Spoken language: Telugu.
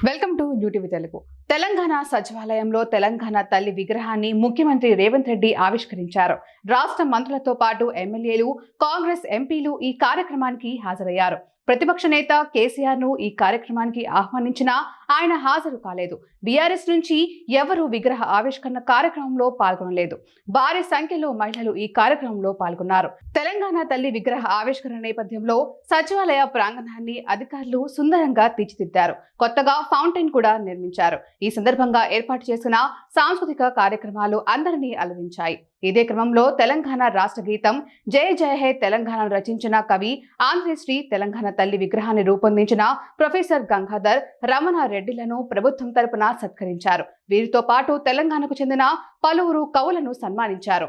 Welcome to UTV Telugu. Telangana సచివాలయంలో తెలంగాణ తల్లి విగ్రహాన్ని ముఖ్యమంత్రి రేవంత్ రెడ్డి ఆవిష్కరించారు. రాష్ట్ర మంత్రులతో పాటు ఎమ్మెల్యేలు, కాంగ్రెస్ ఎంపీలు ఈ కార్యక్రమానికి హాజరయ్యారు. ప్రతిపక్ష నేత కేసీఆర్ ను ఈ కార్యక్రమానికి ఆహ్వానించినా ఆయన హాజరు కాలేదు. బీఆర్ఎస్ నుంచి ఎవరూ విగ్రహ ఆవిష్కరణ కార్యక్రమంలో పాల్గొనలేదు. భారీ సంఖ్యలో మహిళలు ఈ కార్యక్రమంలో పాల్గొన్నారు. తెలంగాణ తల్లి విగ్రహ ఆవిష్కరణ నేపథ్యంలో సచివాలయ ప్రాంగణాన్ని అధికారులు సుందరంగా తీర్చిదిద్దారు. కొత్తగా ఫౌంటైన్ కూడా నిర్మించారు. ఈ సందర్భంగా ఏర్పాటు చేసిన సాంస్కృతిక కార్యక్రమాలు అందరినీ అలరించాయి. ఇదే క్రమంలో తెలంగాణ రాష్ట్ర గీతం జయ జయ హే తెలంగాణను రచించిన కవి ఆంధ్రశ్రీ తెలంగాణ తల్లి విగ్రహాన్ని రూపొందించిన ప్రొఫెసర్ గంగాధర్ రమణారెడ్డిలను ప్రభుత్వం తరపున సత్కరించారు. వీరితో పాటు తెలంగాణకు చెందిన పలువురు కవులను సన్మానించారు.